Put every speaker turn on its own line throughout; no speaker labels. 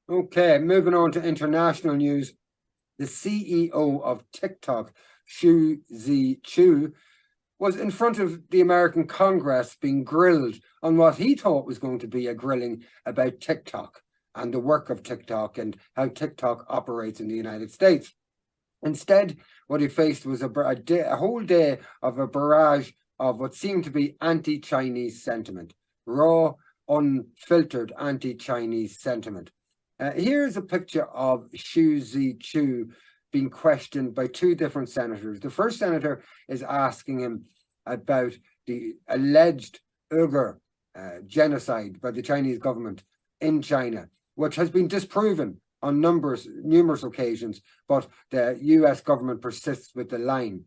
Okay, moving on to international news. The CEO of TikTok, Xu Zichu, was in front of the American Congress being grilled on what he thought was going to be a grilling about TikTok and the work of TikTok and how TikTok operates in the United States. Instead, what he faced was a whole day of a barrage of what seemed to be anti-Chinese sentiment, raw, unfiltered anti-Chinese sentiment. Here's a picture of Xu Zichu being questioned by two different senators. The first senator is asking him about the alleged Uyghur genocide by the Chinese government in China, which has been disproven on numerous occasions, but the US government persists with the line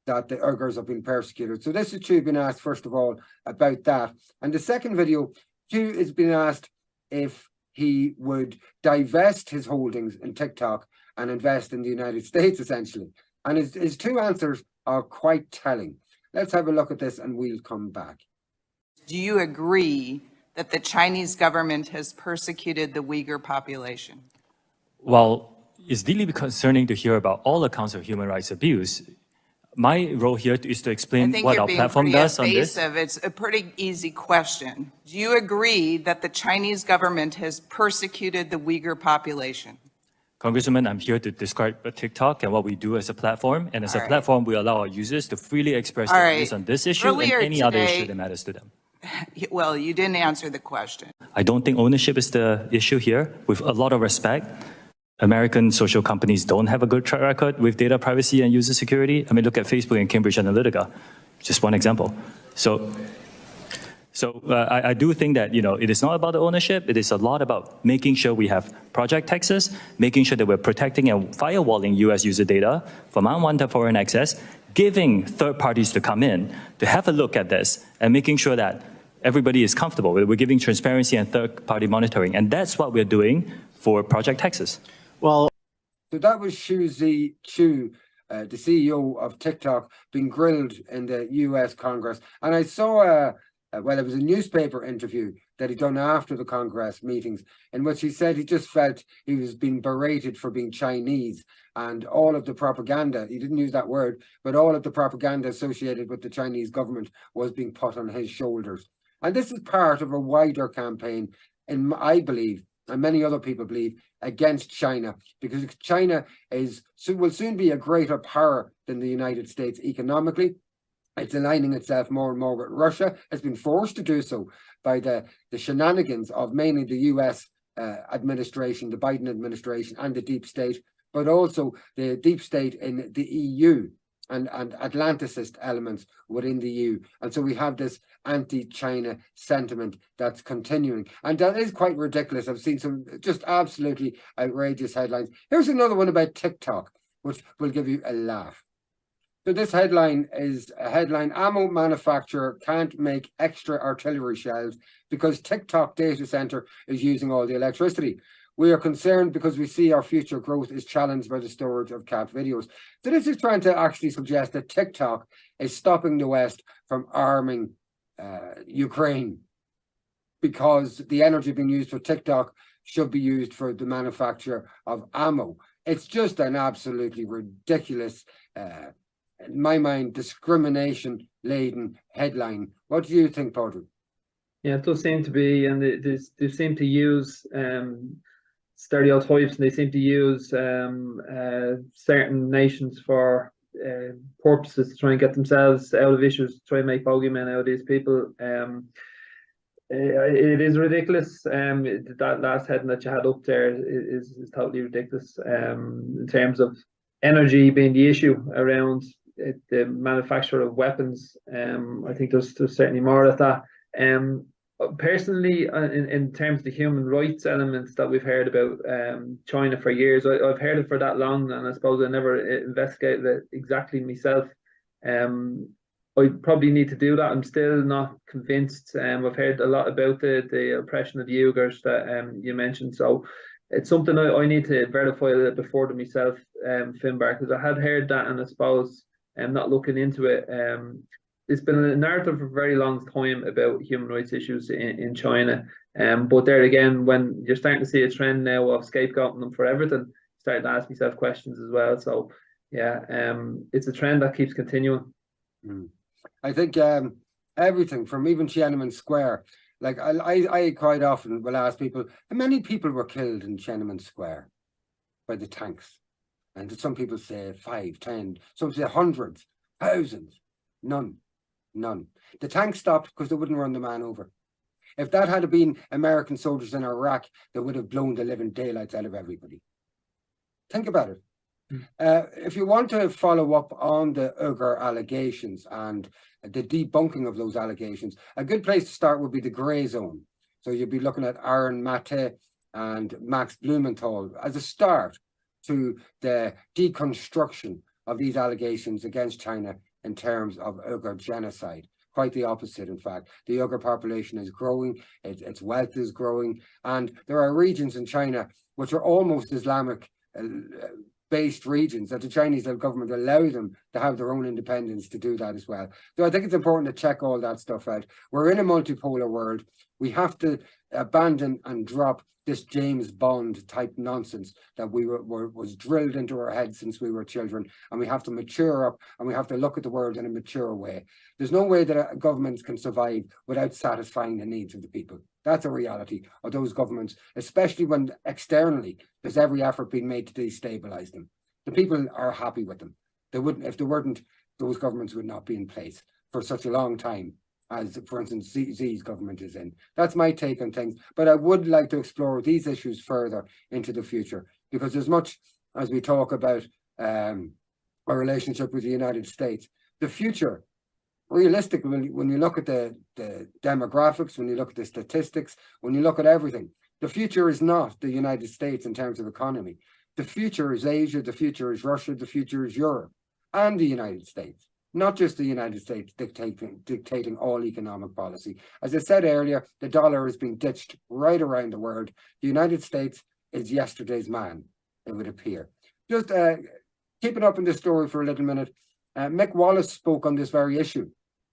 that the Uyghurs have been persecuted. So this is Xu being asked, first of all, about that. And the second video, Xu is being asked if he would divest his holdings in TikTok and invest in the United States, essentially. And his two answers are quite telling. Let's have a look at this and we'll come back.
Do you agree that the Chinese government has persecuted the Uyghur population?
Well, it's deeply concerning to hear about all accounts of human rights abuse. My role here is to explain what our platform does on this.
It's a pretty easy question. Do you agree that the Chinese government has persecuted the Uyghur population?
Congresswoman, I'm here to describe TikTok and what we do as a platform. And as a platform, we allow our users to freely express their views on this issue and any other issue that matters to them.
Well, you didn't answer the question.
I don't think ownership is the issue here. With a lot of respect, American social companies don't have a good track record with data privacy and user security. I mean, look at Facebook and Cambridge Analytica, just one example. So I do think that, it is not about the ownership. It is a lot about making sure we have Project Texas, making sure that we're protecting and firewalling US user data from unwanted foreign access, giving third parties to come in to have a look at this and making sure that everybody is comfortable. We're giving transparency and third-party monitoring. And that's what we're doing for Project Texas.
Well, so that was Xu Zichu, the CEO of TikTok, being grilled in the US Congress. And I saw, it was a newspaper interview that he'd done after the Congress meetings, in which he said he just felt he was being berated for being Chinese, and all of the propaganda, he didn't use that word, but all of the propaganda associated with the Chinese government was being put on his shoulders. And this is part of a wider campaign, I believe, and many other people believe, against China, because China will soon be a greater power than the United States economically. It's aligning itself more and more with Russia. It's been forced to do so by the shenanigans of mainly the US administration, the Biden administration, and the deep state, but also the deep state in the EU and Atlanticist elements within the EU. And so we have this anti-China sentiment that's continuing. And that is quite ridiculous. I've seen some just absolutely outrageous headlines. Here's another one about TikTok, which will give you a laugh. So this headline is a headline: ammo manufacturer can't make extra artillery shells because TikTok data center is using all the electricity. We are concerned because we see our future growth is challenged by the storage of cat videos. So this is trying to actually suggest that TikTok is stopping the West from arming Ukraine, because the energy being used for TikTok should be used for the manufacture of ammo. It's just an absolutely ridiculous, in my mind, discrimination-laden headline. What do you think, Padraig?
Yeah, it does seem to be, and they seem to use stereotypes, and they seem to use certain nations for purposes to try and get themselves out of issues, try and make bogeymen out of these people. It is ridiculous. That last heading that you had up there is totally ridiculous, in terms of energy being the issue around the manufacture of weapons. I think there's certainly more of that. Personally, in terms of the human rights elements that we've heard about China for years, I've heard it for that long, and I suppose I never investigated it exactly myself. I probably need to do that. I'm still not convinced. I've heard a lot about the oppression of the Uyghurs that you mentioned, so it's something I need to verify a little bit further myself, Finbar, because I had heard that, and I suppose I'm not looking into it. it's been a narrative for a very long time about human rights issues in China. But there again, when you're starting to see a trend now of scapegoating them for everything, starting to ask myself questions as well. So yeah, it's a trend that keeps continuing.
I think everything from even Tiananmen Square, like I quite often will ask people, how many people were killed in Tiananmen Square by the tanks? And some people say 5, 10, some say hundreds, thousands. None. The tanks stopped because they wouldn't run the man over. If that had been American soldiers in Iraq, they would have blown the living daylights out of everybody. Think about it. If you want to follow up on the Uyghur allegations and the debunking of those allegations, a good place to start would be the grey zone. So you'd be looking at Aaron Mate and Max Blumenthal as a start to the deconstruction of these allegations against China in terms of Uyghur genocide. Quite the opposite, in fact. The Uyghur population is growing, its wealth is growing, and there are regions in China which are almost Islamic based regions that the Chinese government allow them to have their own independence to do that as well. So I think it's important to check all that stuff out. We're in a multipolar world. We have to abandon and drop this James Bond type nonsense that was drilled into our heads since we were children, and we have to mature up and we have to look at the world in a mature way. There's no way that governments can survive without satisfying the needs of the people. That's a reality of those governments, especially when externally there's every effort being made to destabilize them. The people are happy with them. They wouldn't, if they weren't, those governments would not be in place for such a long time as, for instance, Xi's government is in. That's my take on things. But I would like to explore these issues further into the future, because as much as we talk about our relationship with the United States, the future, realistically, when you look at the demographics, when you look at the statistics, when you look at everything, the future is not the United States in terms of economy. The future is Asia, the future is Russia, the future is Europe and the United States. Not just the United States dictating all economic policy. As I said earlier, the dollar has been ditched right around the world. The United States is yesterday's man, it would appear. Just keeping up in this story for a little minute, Mick Wallace spoke on this very issue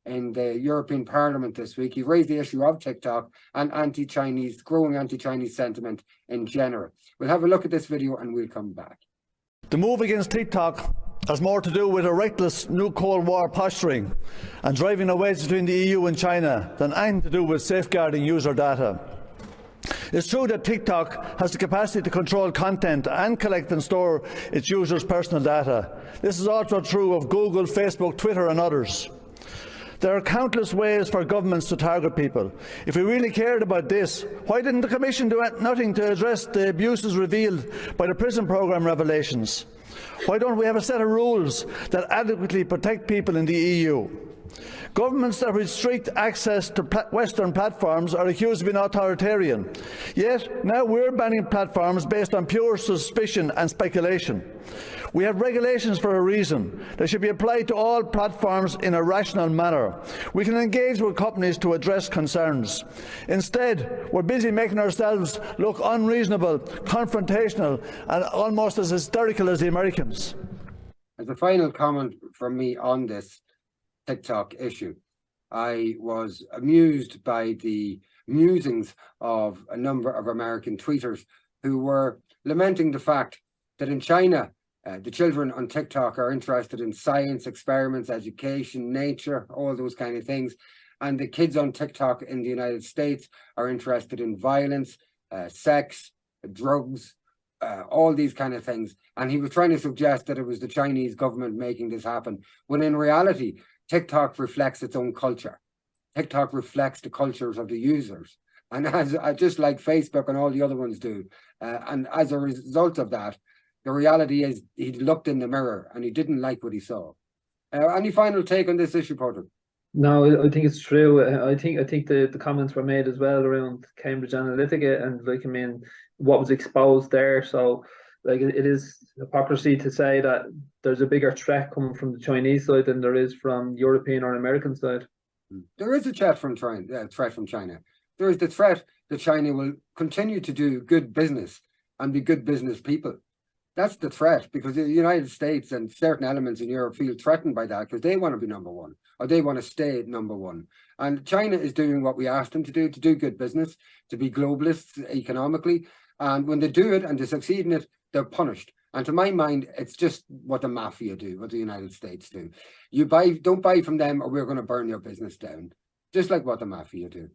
in the European Parliament this week. He raised the issue of TikTok and growing anti-Chinese sentiment in general. We'll have a look at this video and we'll come back.
The move against TikTok has more to do with a reckless new Cold War posturing and driving a wedge between the EU and China than anything to do with safeguarding user data. It's true that TikTok has the capacity to control content and collect and store its users' personal data. This is also true of Google, Facebook, Twitter and others. There are countless ways for governments to target people. If we really cared about this, why didn't the Commission do nothing to address the abuses revealed by the prison programme revelations? Why don't we have a set of rules that adequately protect people in the EU? Governments that restrict access to Western platforms are accused of being authoritarian. Yet now we're banning platforms based on pure suspicion and speculation. We have regulations for a reason. They should be applied to all platforms in a rational manner. We can engage with companies to address concerns. Instead, we're busy making ourselves look unreasonable, confrontational and almost as hysterical as the Americans.
As a final comment from me on this TikTok issue, I was amused by the musings of a number of American tweeters who were lamenting the fact that in China, the children on TikTok are interested in science, experiments, education, nature, all those kind of things. And the kids on TikTok in the United States are interested in violence, sex, drugs, all these kind of things. And he was trying to suggest that it was the Chinese government making this happen, when in reality, TikTok reflects its own culture. TikTok reflects the cultures of the users. And as just like Facebook and all the other ones do. And as a result of that, the reality is he looked in the mirror and he didn't like what he saw. Any final take on this issue, Porter?
No, I think it's true. I think the comments were made as well around Cambridge Analytica and like, I mean, what was exposed there. So like it is hypocrisy to say that there's a bigger threat coming from the Chinese side than there is from European or American side.
There is a threat from China. There is the threat that China will continue to do good business and be good business people. That's the threat, because the United States and certain elements in Europe feel threatened by that because they want to be number one, or they want to stay number one. And China is doing what we asked them to do good business, to be globalists economically. And when they do it and they succeed in it, they're punished. And to my mind, it's just what the mafia do, what the United States do. Don't buy from them or we're going to burn your business down. Just like what the mafia do.